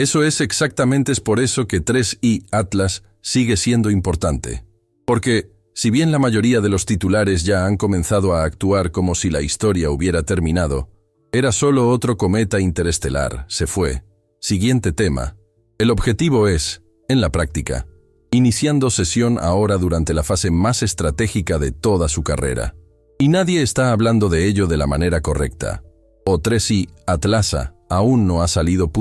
Eso es exactamente por eso que 3I Atlas sigue siendo importante. Porque, si bien la mayoría de los titulares ya han comenzado a actuar como si la historia hubiera terminado, era solo otro cometa interestelar, se fue. Siguiente tema. El objetivo es, en la práctica, iniciando sesión ahora durante la fase más estratégica de toda su carrera. Y nadie está hablando de ello de la manera correcta. O3i Atlasa aún no ha salido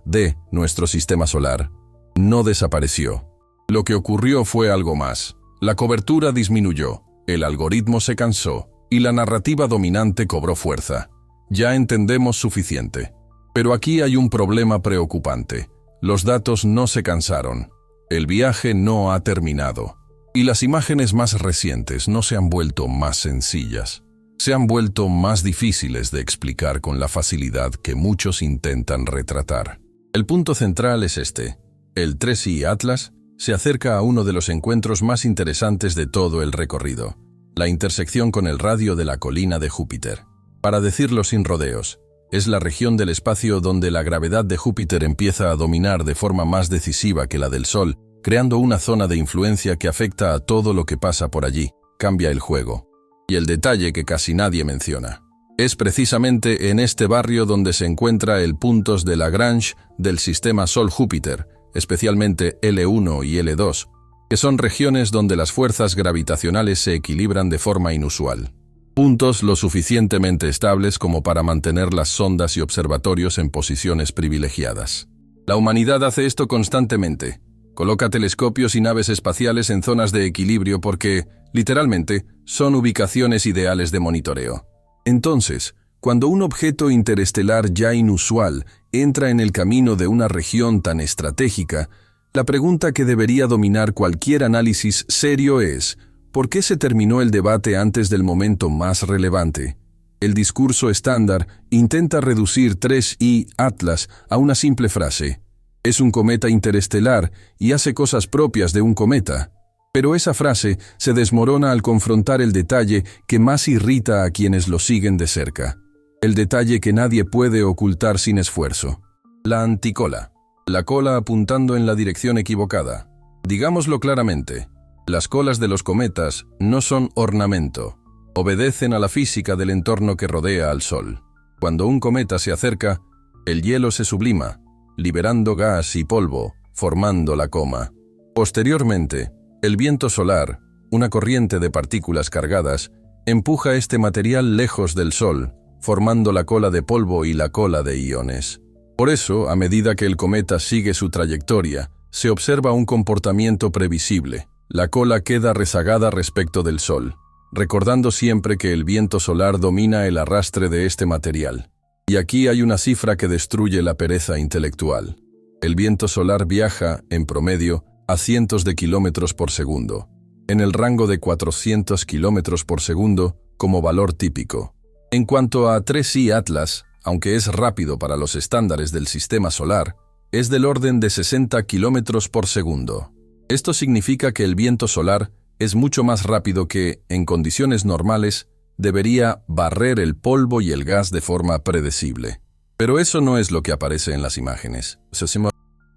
de nuestro sistema solar. No desapareció. Lo que ocurrió fue algo más. La cobertura disminuyó, el algoritmo se cansó y la narrativa dominante cobró fuerza. Ya entendemos suficiente. Pero aquí hay un problema preocupante. Los datos no se cansaron. El viaje no ha terminado. Y las imágenes más recientes no se han vuelto más sencillas. Se han vuelto más difíciles de explicar con la facilidad que muchos intentan retratar. El punto central es este. El 3I Atlas se acerca a uno de los encuentros más interesantes de todo el recorrido, la intersección con el radio de la colina de Júpiter. Para decirlo sin rodeos, es la región del espacio donde la gravedad de Júpiter empieza a dominar de forma más decisiva que la del Sol, creando una zona de influencia que afecta a todo lo que pasa por allí, cambia el juego. Y el detalle que casi nadie menciona. Es precisamente en este barrio donde se encuentra el puntos de Lagrange del sistema Sol-Júpiter, especialmente L1 y L2, que son regiones donde las fuerzas gravitacionales se equilibran de forma inusual. Puntos lo suficientemente estables como para mantener las sondas y observatorios en posiciones privilegiadas. La humanidad hace esto constantemente. Coloca telescopios y naves espaciales en zonas de equilibrio porque, literalmente, son ubicaciones ideales de monitoreo. Entonces, cuando un objeto interestelar ya inusual entra en el camino de una región tan estratégica, la pregunta que debería dominar cualquier análisis serio es: ¿por qué se terminó el debate antes del momento más relevante? El discurso estándar intenta reducir 3I Atlas a una simple frase. Es un cometa interestelar y hace cosas propias de un cometa. Pero esa frase se desmorona al confrontar el detalle que más irrita a quienes lo siguen de cerca. El detalle que nadie puede ocultar sin esfuerzo. La anticola. La cola apuntando en la dirección equivocada. Digámoslo claramente, las colas de los cometas no son ornamento. Obedecen a la física del entorno que rodea al Sol. Cuando un cometa se acerca, el hielo se sublima, liberando gas y polvo, formando la coma. Posteriormente, el viento solar, una corriente de partículas cargadas, empuja este material lejos del Sol, formando la cola de polvo y la cola de iones. Por eso, a medida que el cometa sigue su trayectoria, se observa un comportamiento previsible. La cola queda rezagada respecto del Sol, recordando siempre que el viento solar domina el arrastre de este material. Y aquí hay una cifra que destruye la pereza intelectual. El viento solar viaja, en promedio, a cientos de kilómetros por segundo, en el rango de 400 kilómetros por segundo como valor típico. En cuanto a 3I Atlas, aunque es rápido para los estándares del sistema solar, es del orden de 60 kilómetros por segundo. Esto significa que el viento solar es mucho más rápido que, en condiciones normales, debería barrer el polvo y el gas de forma predecible. Pero eso no es lo que aparece en las imágenes.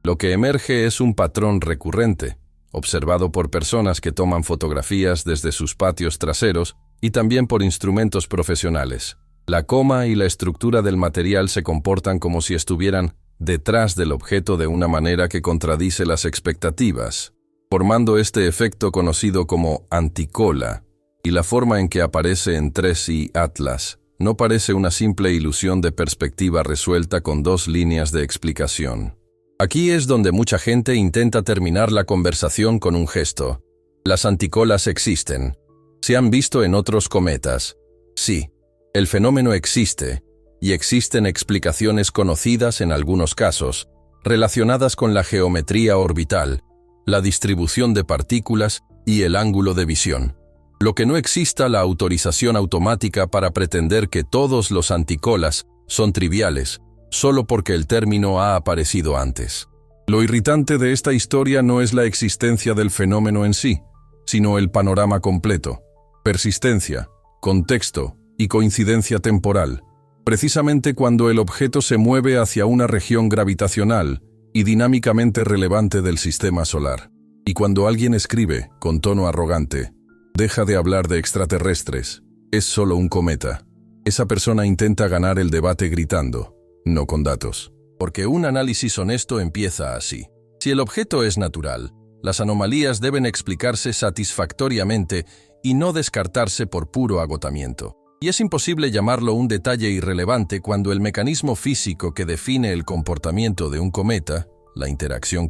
Lo que emerge es un patrón recurrente, observado por personas que toman fotografías desde sus patios traseros y también por instrumentos profesionales. La coma y la estructura del material se comportan como si estuvieran detrás del objeto de una manera que contradice las expectativas, formando este efecto conocido como anticola, y la forma en que aparece en 3I Atlas no parece una simple ilusión de perspectiva resuelta con dos líneas de explicación. Aquí es donde mucha gente intenta terminar la conversación con un gesto. Las anticolas existen. Se han visto en otros cometas. Sí, el fenómeno existe, y existen explicaciones conocidas en algunos casos, relacionadas con la geometría orbital, la distribución de partículas y el ángulo de visión. Lo que no exista la autorización automática para pretender que todos los anticolas son triviales, solo porque el término ha aparecido antes. Lo irritante de esta historia no es la existencia del fenómeno en sí, sino el panorama completo. Persistencia, contexto y coincidencia temporal. Precisamente cuando el objeto se mueve hacia una región gravitacional, y dinámicamente relevante del sistema solar. Y cuando alguien escribe, con tono arrogante, deja de hablar de extraterrestres, es solo un cometa, esa persona intenta ganar el debate gritando, no con datos. Porque un análisis honesto empieza así. Si el objeto es natural, las anomalías deben explicarse satisfactoriamente y no descartarse por puro agotamiento. Y es imposible llamarlo un detalle irrelevante cuando el mecanismo físico que define el comportamiento de un cometa, la interacción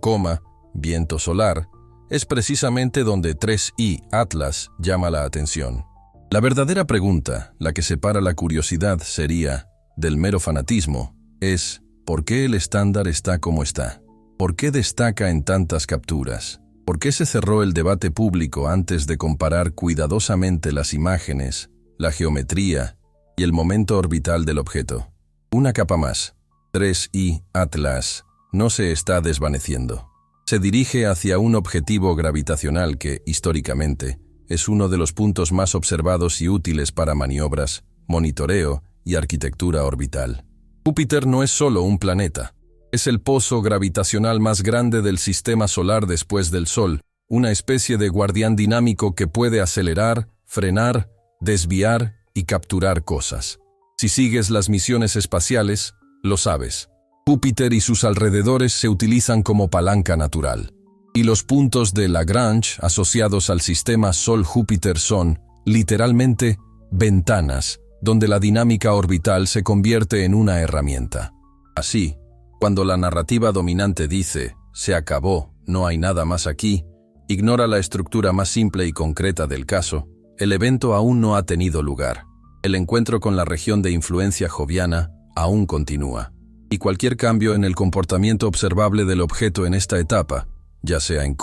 viento solar, es precisamente donde 3I Atlas llama la atención. La verdadera pregunta, la que separa la curiosidad sería, del mero fanatismo, es ¿por qué el estándar está como está? ¿Por qué destaca en tantas capturas? ¿Por qué se cerró el debate público antes de comparar cuidadosamente las imágenes, la geometría y el momento orbital del objeto? Una capa más. 3I Atlas no se está desvaneciendo. Se dirige hacia un objetivo gravitacional que, históricamente, es uno de los puntos más observados y útiles para maniobras, monitoreo y arquitectura orbital. Júpiter no es solo un planeta. Es el pozo gravitacional más grande del sistema solar después del Sol, una especie de guardián dinámico que puede acelerar, frenar, desviar y capturar cosas. Si sigues las misiones espaciales, lo sabes. Júpiter y sus alrededores se utilizan como palanca natural. Y los puntos de Lagrange asociados al sistema Sol-Júpiter son, literalmente, ventanas, donde la dinámica orbital se convierte en una herramienta. Así, cuando la narrativa dominante dice, se acabó, no hay nada más aquí, ignora la estructura más simple y concreta del caso, el evento aún no ha tenido lugar. El encuentro con la región de influencia joviana aún continúa. Y cualquier cambio en el comportamiento observable del objeto en esta etapa, ya sea en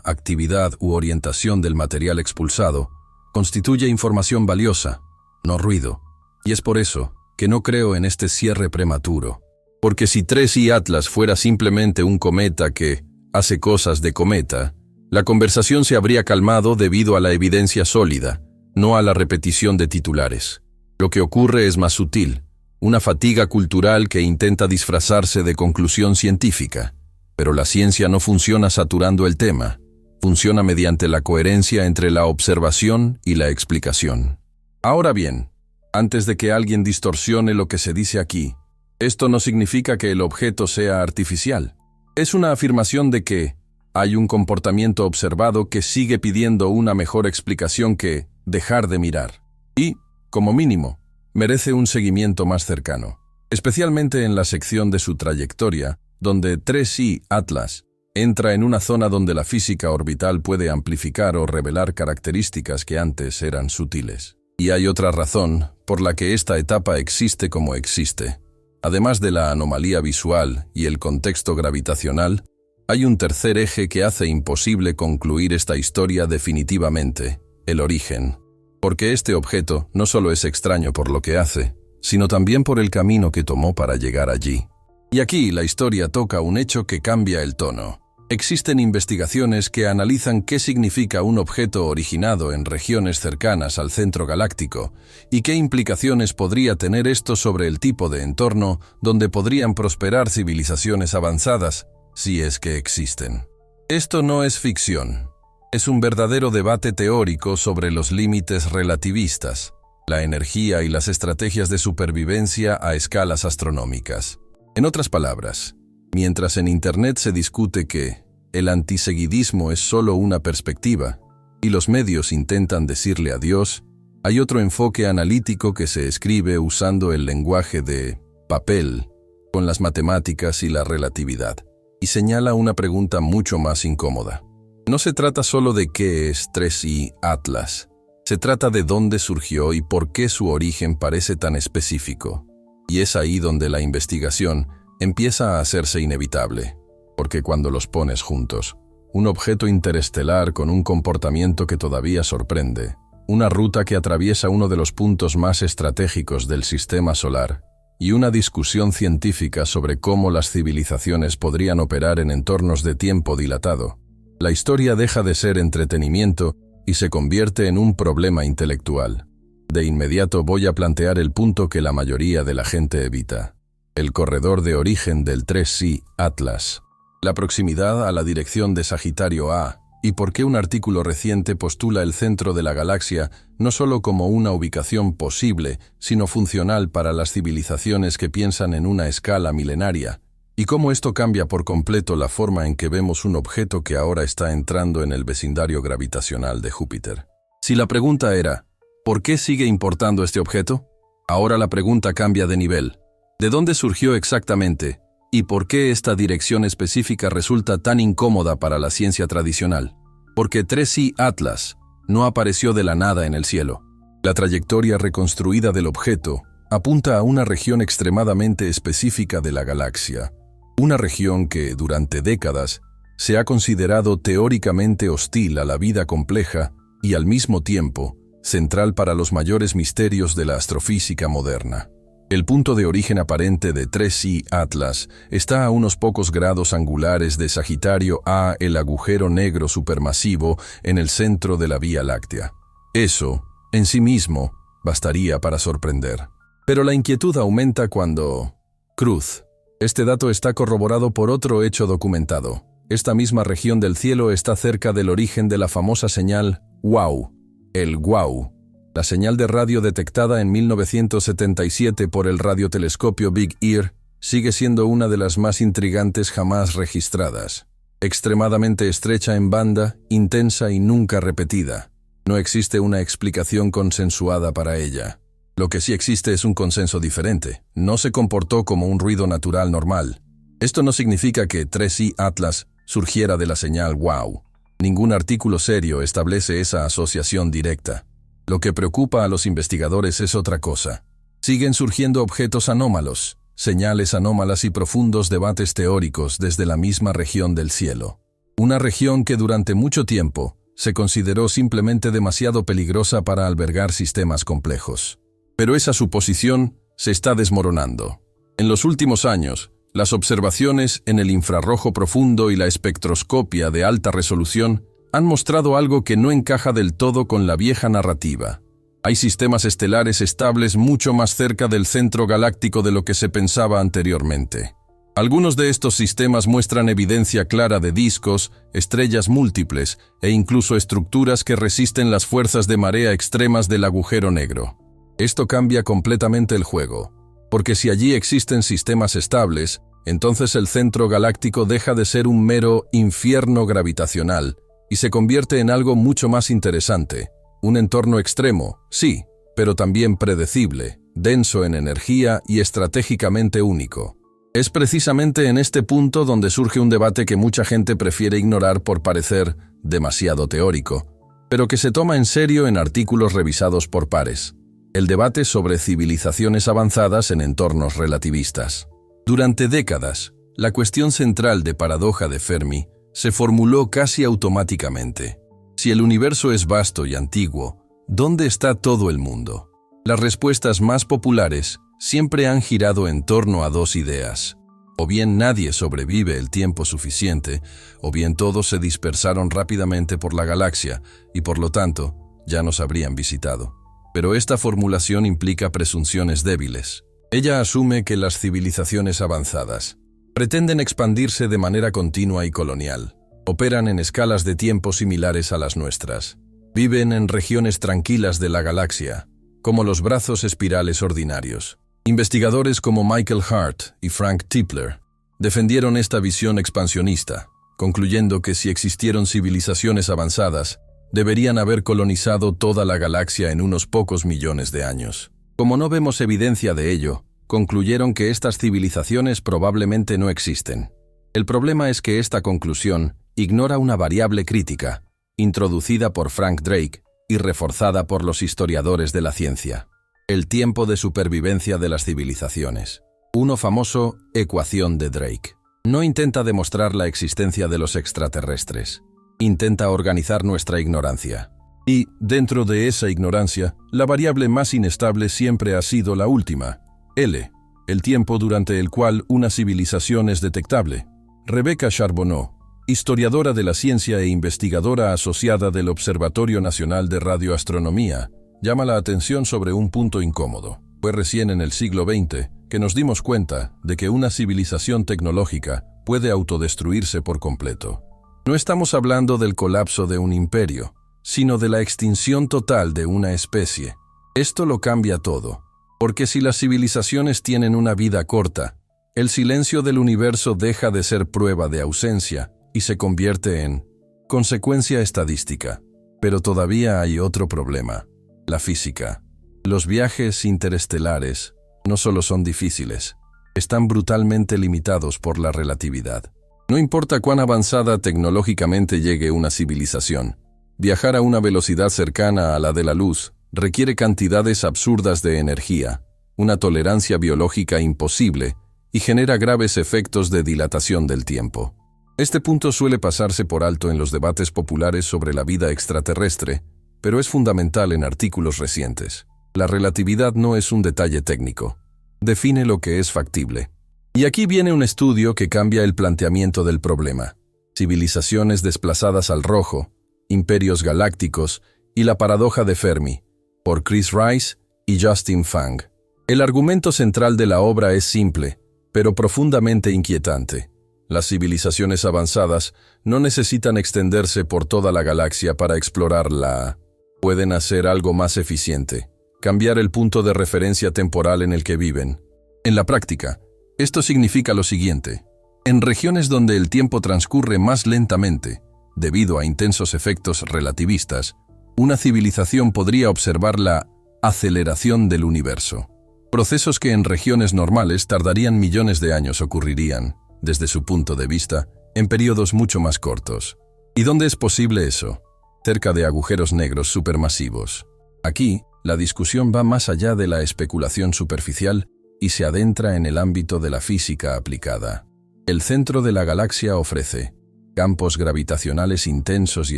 actividad u orientación del material expulsado, constituye información valiosa, no ruido. Y es por eso que no creo en este cierre prematuro. Porque si 3I Atlas fuera simplemente un cometa que hace cosas de cometa, la conversación se habría calmado debido a la evidencia sólida, no a la repetición de titulares. Lo que ocurre es más sutil, una fatiga cultural que intenta disfrazarse de conclusión científica. Pero la ciencia no funciona saturando el tema, funciona mediante la coherencia entre la observación y la explicación. Ahora bien, antes de que alguien distorsione lo que se dice aquí, esto no significa que el objeto sea artificial. Es una afirmación de que hay un comportamiento observado que sigue pidiendo una mejor explicación que dejar de mirar. Y, como mínimo, merece un seguimiento más cercano, especialmente en la sección de su trayectoria, donde 3I Atlas entra en una zona donde la física orbital puede amplificar o revelar características que antes eran sutiles. Y hay otra razón por la que esta etapa existe como existe. Además de la anomalía visual y el contexto gravitacional, hay un tercer eje que hace imposible concluir esta historia definitivamente, el origen. Porque este objeto no solo es extraño por lo que hace, sino también por el camino que tomó para llegar allí. Y aquí la historia toca un hecho que cambia el tono. Existen investigaciones que analizan qué significa un objeto originado en regiones cercanas al centro galáctico y qué implicaciones podría tener esto sobre el tipo de entorno donde podrían prosperar civilizaciones avanzadas, si es que existen. Esto no es ficción. Es un verdadero debate teórico sobre los límites relativistas, la energía y las estrategias de supervivencia a escalas astronómicas. En otras palabras, mientras en Internet se discute que el antiseguidismo es solo una perspectiva y los medios intentan decirle adiós, hay otro enfoque analítico que se escribe usando el lenguaje de papel, con las matemáticas y la relatividad, y señala una pregunta mucho más incómoda. No se trata solo de qué es 3I Atlas, se trata de dónde surgió y por qué su origen parece tan específico. Y es ahí donde la investigación empieza a hacerse inevitable, porque cuando los pones juntos, un objeto interestelar con un comportamiento que todavía sorprende, una ruta que atraviesa uno de los puntos más estratégicos del sistema solar, y una discusión científica sobre cómo las civilizaciones podrían operar en entornos de tiempo dilatado, la historia deja de ser entretenimiento y se convierte en un problema intelectual. De inmediato voy a plantear el punto que la mayoría de la gente evita. El corredor de origen del 3I Atlas. la proximidad a la dirección de Sagitario A, y por qué un artículo reciente postula el centro de la galaxia no solo como una ubicación posible, sino funcional para las civilizaciones que piensan en una escala milenaria, y cómo esto cambia por completo la forma en que vemos un objeto que ahora está entrando en el vecindario gravitacional de Júpiter. Si la pregunta era, ¿por qué sigue importando este objeto? Ahora la pregunta cambia de nivel. ¿De dónde surgió exactamente? ¿Y por qué esta dirección específica resulta tan incómoda para la ciencia tradicional? Porque 3i Atlas no apareció de la nada en el cielo. La trayectoria reconstruida del objeto apunta a una región extremadamente específica de la galaxia, una región que, durante décadas, se ha considerado teóricamente hostil a la vida compleja y, al mismo tiempo, central para los mayores misterios de la astrofísica moderna. El punto de origen aparente de 3i Atlas está a unos pocos grados angulares de Sagitario A, el agujero negro supermasivo en el centro de la Vía Láctea. Eso, en sí mismo, bastaría para sorprender. Pero la inquietud aumenta cuando... Cruz. Este dato está corroborado por otro hecho documentado. Esta misma región del cielo está cerca del origen de la famosa señal WOW, el WOW. La señal de radio detectada en 1977 por el radiotelescopio Big Ear sigue siendo una de las más intrigantes jamás registradas. Extremadamente estrecha en banda, intensa y nunca repetida. No existe una explicación consensuada para ella. Lo que sí existe es un consenso diferente. No se comportó como un ruido natural normal. Esto no significa que 3i Atlas surgiera de la señal WOW. Ningún artículo serio establece esa asociación directa. Lo que preocupa a los investigadores es otra cosa. Siguen surgiendo objetos anómalos, señales anómalas y profundos debates teóricos desde la misma región del cielo. Una región que durante mucho tiempo se consideró simplemente demasiado peligrosa para albergar sistemas complejos. Pero esa suposición se está desmoronando. En los últimos años, las observaciones en el infrarrojo profundo y la espectroscopia de alta resolución han mostrado algo que no encaja del todo con la vieja narrativa. Hay sistemas estelares estables mucho más cerca del centro galáctico de lo que se pensaba anteriormente. Algunos de estos sistemas muestran evidencia clara de discos, estrellas múltiples e incluso estructuras que resisten las fuerzas de marea extremas del agujero negro. Esto cambia completamente el juego, porque si allí existen sistemas estables, entonces el centro galáctico deja de ser un mero infierno gravitacional y se convierte en algo mucho más interesante, un entorno extremo, sí, pero también predecible, denso en energía y estratégicamente único. Es precisamente en este punto donde surge un debate que mucha gente prefiere ignorar por parecer demasiado teórico, pero que se toma en serio en artículos revisados por pares. El debate sobre civilizaciones avanzadas en entornos relativistas. Durante décadas, la cuestión central de paradoja de Fermi se formuló casi automáticamente. Si el universo es vasto y antiguo, ¿dónde está todo el mundo? Las respuestas más populares siempre han girado en torno a dos ideas. O bien nadie sobrevive el tiempo suficiente, o bien todos se dispersaron rápidamente por la galaxia y por lo tanto ya nos habrían visitado. Pero esta formulación implica presunciones débiles. Ella asume que las civilizaciones avanzadas pretenden expandirse de manera continua y colonial. Operan en escalas de tiempo similares a las nuestras. Viven en regiones tranquilas de la galaxia, como los brazos espirales ordinarios. Investigadores como Michael Hart y Frank Tipler defendieron esta visión expansionista, concluyendo que si existieron civilizaciones avanzadas, deberían haber colonizado toda la galaxia en unos pocos millones de años. Como no vemos evidencia de ello, concluyeron que estas civilizaciones probablemente no existen. El problema es que esta conclusión ignora una variable crítica, introducida por Frank Drake y reforzada por los historiadores de la ciencia: el tiempo de supervivencia de las civilizaciones. Una famosa ecuación de Drake. No intenta demostrar la existencia de los extraterrestres. Intenta organizar nuestra ignorancia. Y, dentro de esa ignorancia, la variable más inestable siempre ha sido la última, L, el tiempo durante el cual una civilización es detectable. Rebecca Charbonneau, historiadora de la ciencia e investigadora asociada del Observatorio Nacional de Radioastronomía, llama la atención sobre un punto incómodo. Fue recién en el siglo XX que nos dimos cuenta de que una civilización tecnológica puede autodestruirse por completo. No estamos hablando del colapso de un imperio, sino de la extinción total de una especie. Esto lo cambia todo, porque si las civilizaciones tienen una vida corta, el silencio del universo deja de ser prueba de ausencia y se convierte en consecuencia estadística. Pero todavía hay otro problema: la física. Los viajes interestelares no solo son difíciles, están brutalmente limitados por la relatividad. No importa cuán avanzada tecnológicamente llegue una civilización, viajar a una velocidad cercana a la de la luz requiere cantidades absurdas de energía, una tolerancia biológica imposible y genera graves efectos de dilatación del tiempo. Este punto suele pasarse por alto en los debates populares sobre la vida extraterrestre, pero es fundamental en artículos recientes. La relatividad no es un detalle técnico. Define lo que es factible. Y aquí viene un estudio que cambia el planteamiento del problema: civilizaciones desplazadas al rojo, imperios galácticos y la paradoja de Fermi, por Chris Rice y Justin Fang. El argumento central de la obra es simple, pero profundamente inquietante. Las civilizaciones avanzadas no necesitan extenderse por toda la galaxia para explorarla. Pueden hacer algo más eficiente: cambiar el punto de referencia temporal en el que viven. En la práctica, esto significa lo siguiente: en regiones donde el tiempo transcurre más lentamente, debido a intensos efectos relativistas, una civilización podría observar la aceleración del universo. Procesos que en regiones normales tardarían millones de años ocurrirían, desde su punto de vista, en periodos mucho más cortos. ¿Y dónde es posible eso? Cerca de agujeros negros supermasivos. Aquí, la discusión va más allá de la especulación superficial y se adentra en el ámbito de la física aplicada. El centro de la galaxia ofrece campos gravitacionales intensos y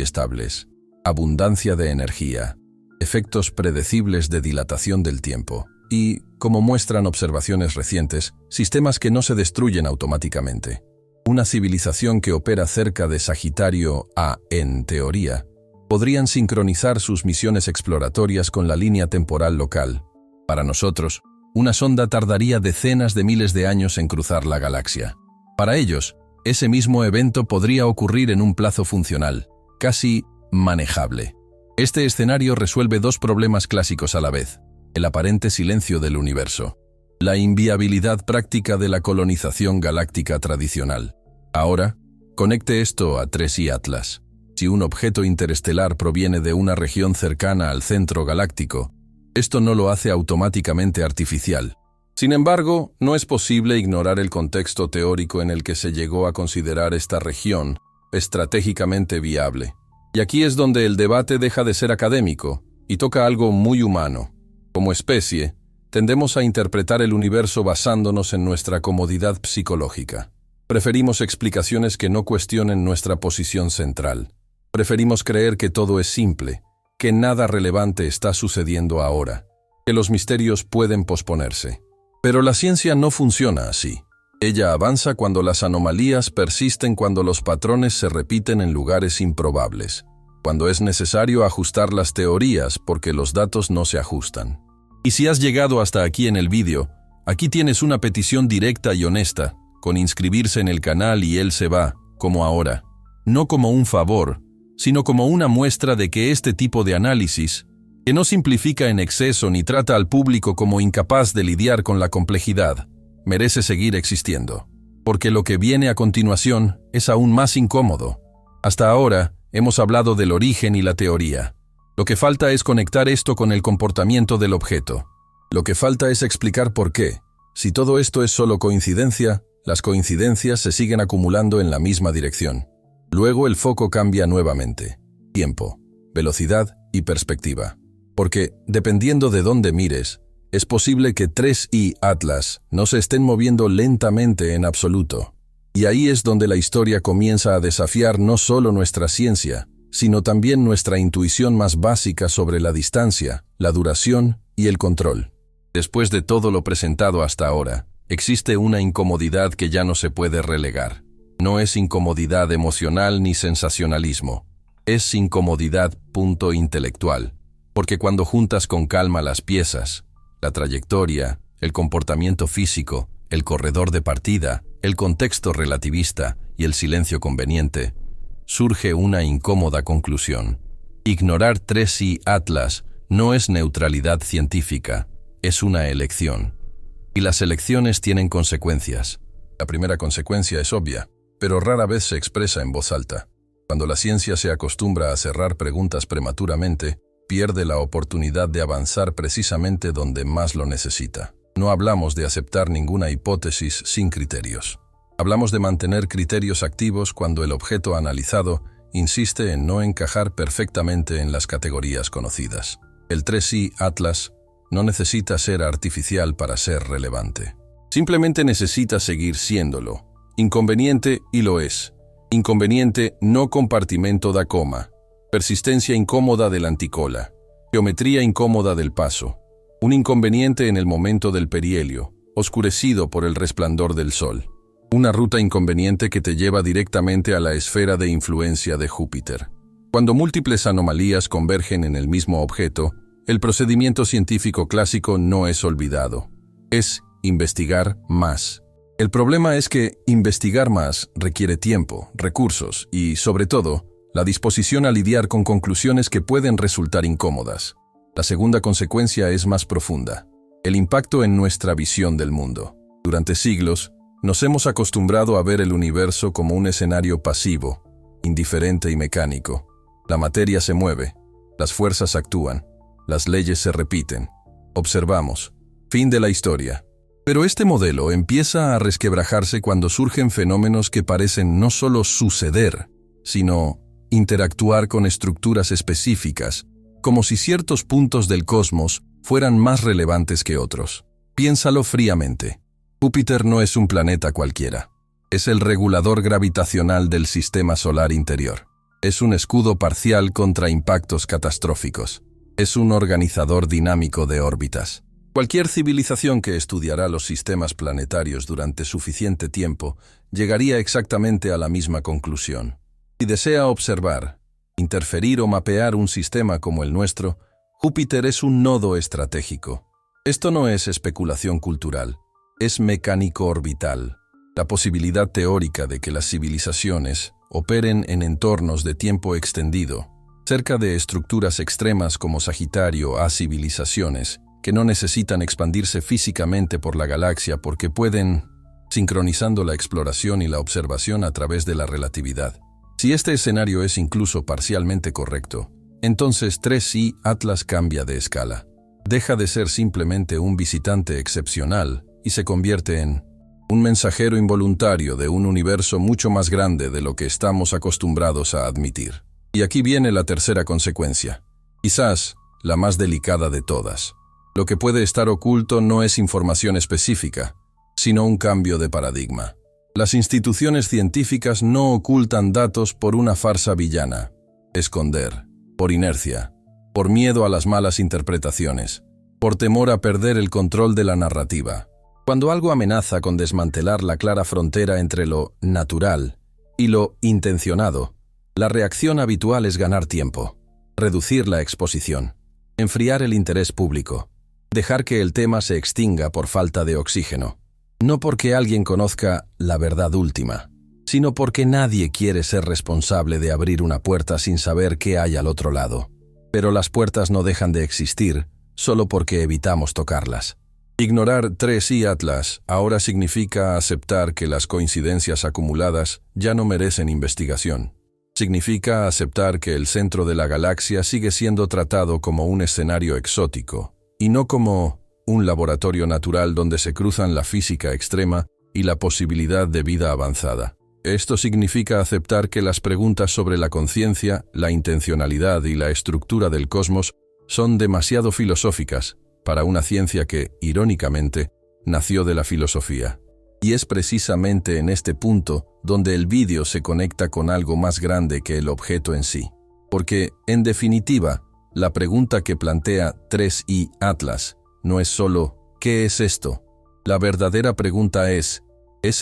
estables, abundancia de energía, efectos predecibles de dilatación del tiempo y, como muestran observaciones recientes, sistemas que no se destruyen automáticamente. Una civilización que opera cerca de Sagitario A, en teoría, podrían sincronizar sus misiones exploratorias con la línea temporal local. Para nosotros, una sonda tardaría decenas de miles de años en cruzar la galaxia. Para ellos, ese mismo evento podría ocurrir en un plazo funcional, casi manejable. Este escenario resuelve dos problemas clásicos a la vez: el aparente silencio del universo, la inviabilidad práctica de la colonización galáctica tradicional. Ahora, conecte esto a 3i Atlas. Si un objeto interestelar proviene de una región cercana al centro galáctico, esto no lo hace automáticamente artificial. Sin embargo, no es posible ignorar el contexto teórico en el que se llegó a considerar esta región estratégicamente viable. Y aquí es donde el debate deja de ser académico y toca algo muy humano. Como especie, tendemos a interpretar el universo basándonos en nuestra comodidad psicológica. Preferimos explicaciones que no cuestionen nuestra posición central. Preferimos creer que todo es simple, que nada relevante está sucediendo ahora, que los misterios pueden posponerse. Pero la ciencia no funciona así. Ella avanza cuando las anomalías persisten, cuando los patrones se repiten en lugares improbables, cuando es necesario ajustar las teorías porque los datos no se ajustan. Y si has llegado hasta aquí en el vídeo, aquí tienes una petición directa y honesta, con inscribirse en el canal y él se va, como ahora. No como un favor, sino como una muestra de que este tipo de análisis, que no simplifica en exceso ni trata al público como incapaz de lidiar con la complejidad, merece seguir existiendo. Porque lo que viene a continuación es aún más incómodo. Hasta ahora, hemos hablado del origen y la teoría. Lo que falta es conectar esto con el comportamiento del objeto. Lo que falta es explicar por qué. Si todo esto es solo coincidencia, las coincidencias se siguen acumulando en la misma dirección. Luego el foco cambia nuevamente. Tiempo, velocidad y perspectiva. Porque, dependiendo de dónde mires, es posible que 3i Atlas no se estén moviendo lentamente en absoluto. Y ahí es donde la historia comienza a desafiar no solo nuestra ciencia, sino también nuestra intuición más básica sobre la distancia, la duración y el control. Después de todo lo presentado hasta ahora, existe una incomodidad que ya no se puede relegar. No es incomodidad emocional ni sensacionalismo. Es incomodidad intelectual. Porque cuando juntas con calma las piezas, la trayectoria, el comportamiento físico, el corredor de partida, el contexto relativista y el silencio conveniente, surge una incómoda conclusión. Ignorar 3i Atlas no es neutralidad científica, es una elección. Y las elecciones tienen consecuencias. La primera consecuencia es obvia, pero rara vez se expresa en voz alta. Cuando la ciencia se acostumbra a cerrar preguntas prematuramente, pierde la oportunidad de avanzar precisamente donde más lo necesita. No hablamos de aceptar ninguna hipótesis sin criterios. Hablamos de mantener criterios activos cuando el objeto analizado insiste en no encajar perfectamente en las categorías conocidas. El 3i Atlas no necesita ser artificial para ser relevante. Simplemente necesita seguir siéndolo. Inconveniente y lo es. Inconveniente no compartimento da coma. Persistencia incómoda del anticola. Geometría incómoda del paso. Un inconveniente en el momento del perihelio, oscurecido por el resplandor del sol. Una ruta inconveniente que te lleva directamente a la esfera de influencia de Júpiter. Cuando múltiples anomalías convergen en el mismo objeto, el procedimiento científico clásico no es olvidado. Es investigar más. El problema es que investigar más requiere tiempo, recursos y, sobre todo, la disposición a lidiar con conclusiones que pueden resultar incómodas. La segunda consecuencia es más profunda: el impacto en nuestra visión del mundo. Durante siglos, nos hemos acostumbrado a ver el universo como un escenario pasivo, indiferente y mecánico. La materia se mueve, las fuerzas actúan, las leyes se repiten. Observamos. Fin de la historia. Pero este modelo empieza a resquebrajarse cuando surgen fenómenos que parecen no solo suceder, sino interactuar con estructuras específicas, como si ciertos puntos del cosmos fueran más relevantes que otros. Piénsalo fríamente. Júpiter no es un planeta cualquiera. Es el regulador gravitacional del sistema solar interior. Es un escudo parcial contra impactos catastróficos. Es un organizador dinámico de órbitas. Cualquier civilización que estudiará los sistemas planetarios durante suficiente tiempo llegaría exactamente a la misma conclusión. Si desea observar, interferir o mapear un sistema como el nuestro, Júpiter es un nodo estratégico. Esto no es especulación cultural, es mecánico orbital. La posibilidad teórica de que las civilizaciones operen en entornos de tiempo extendido, cerca de estructuras extremas como Sagitario a civilizaciones que no necesitan expandirse físicamente por la galaxia porque pueden, sincronizando la exploración y la observación a través de la relatividad. Si este escenario es incluso parcialmente correcto, entonces 3i Atlas cambia de escala. Deja de ser simplemente un visitante excepcional y se convierte en un mensajero involuntario de un universo mucho más grande de lo que estamos acostumbrados a admitir. Y aquí viene la tercera consecuencia, quizás la más delicada de todas. Lo que puede estar oculto no es información específica, sino un cambio de paradigma. Las instituciones científicas no ocultan datos por una farsa villana. Esconder, por inercia, por miedo a las malas interpretaciones, por temor a perder el control de la narrativa. Cuando algo amenaza con desmantelar la clara frontera entre lo natural y lo intencionado, la reacción habitual es ganar tiempo, reducir la exposición, enfriar el interés público, dejar que el tema se extinga por falta de oxígeno. No porque alguien conozca la verdad última, sino porque nadie quiere ser responsable de abrir una puerta sin saber qué hay al otro lado. Pero las puertas no dejan de existir solo porque evitamos tocarlas. Ignorar 3i Atlas ahora significa aceptar que las coincidencias acumuladas ya no merecen investigación. Significa aceptar que el centro de la galaxia sigue siendo tratado como un escenario exótico, y no como un laboratorio natural donde se cruzan la física extrema y la posibilidad de vida avanzada. Esto significa aceptar que las preguntas sobre la conciencia, la intencionalidad y la estructura del cosmos son demasiado filosóficas para una ciencia que, irónicamente, nació de la filosofía. Y es precisamente en este punto donde el vídeo se conecta con algo más grande que el objeto en sí. Porque, en definitiva, la pregunta que plantea 3i Atlas no es solo ¿qué es esto? La verdadera pregunta ¿es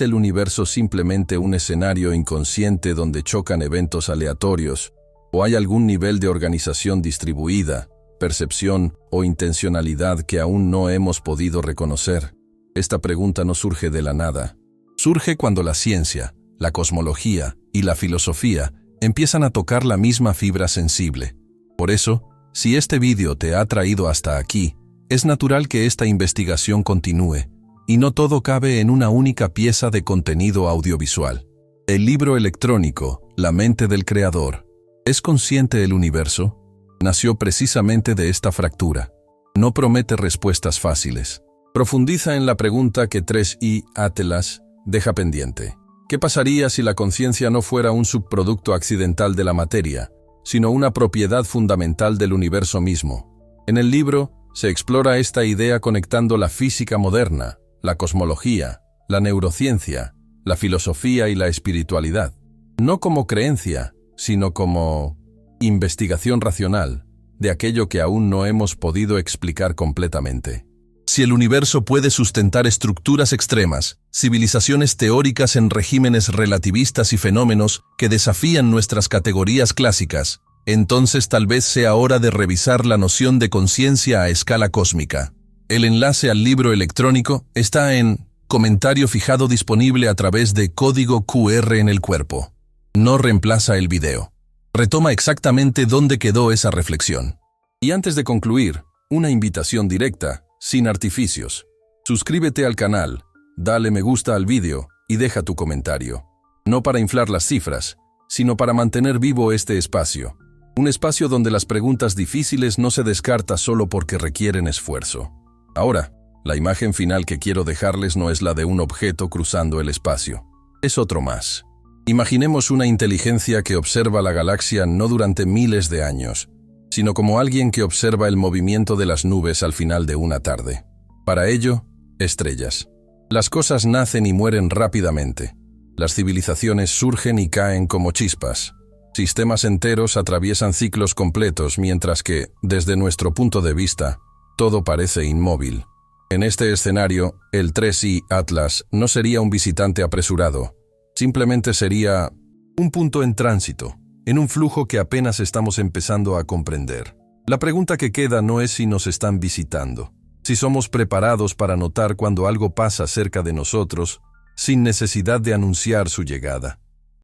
el universo simplemente un escenario inconsciente donde chocan eventos aleatorios? ¿O hay algún nivel de organización distribuida, percepción o intencionalidad que aún no hemos podido reconocer? Esta pregunta no surge de la nada. Surge cuando la ciencia, la cosmología y la filosofía empiezan a tocar la misma fibra sensible. Por eso, si este vídeo te ha traído hasta aquí, es natural que esta investigación continúe, y no todo cabe en una única pieza de contenido audiovisual. El libro electrónico, La mente del creador. ¿Es consciente el universo? Nació precisamente de esta fractura. No promete respuestas fáciles. Profundiza en la pregunta que 3i Atlas deja pendiente. ¿Qué pasaría si la conciencia no fuera un subproducto accidental de la materia, sino una propiedad fundamental del universo mismo? En el libro se explora esta idea conectando la física moderna, la cosmología, la neurociencia, la filosofía y la espiritualidad. No como creencia, sino como investigación racional de aquello que aún no hemos podido explicar completamente. Si el universo puede sustentar estructuras extremas, civilizaciones teóricas en regímenes relativistas y fenómenos que desafían nuestras categorías clásicas, entonces tal vez sea hora de revisar la noción de conciencia a escala cósmica. El enlace al libro electrónico está en comentario fijado disponible a través de código QR en el cuerpo. No reemplaza el video. Retoma exactamente dónde quedó esa reflexión. Y antes de concluir, una invitación directa, sin artificios. Suscríbete al canal, dale me gusta al vídeo y deja tu comentario. No para inflar las cifras, sino para mantener vivo este espacio. Un espacio donde las preguntas difíciles no se descartan solo porque requieren esfuerzo. Ahora, la imagen final que quiero dejarles no es la de un objeto cruzando el espacio. Es otro más. Imaginemos una inteligencia que observa la galaxia no durante miles de años, sino como alguien que observa el movimiento de las nubes al final de una tarde. Para ello, estrellas. Las cosas nacen y mueren rápidamente. Las civilizaciones surgen y caen como chispas. Sistemas enteros atraviesan ciclos completos, mientras que, desde nuestro punto de vista, todo parece inmóvil. En este escenario, el 3i Atlas no sería un visitante apresurado. Simplemente sería un punto en tránsito, en un flujo que apenas estamos empezando a comprender. La pregunta que queda no es si nos están visitando, si somos preparados para notar cuando algo pasa cerca de nosotros, sin necesidad de anunciar su llegada.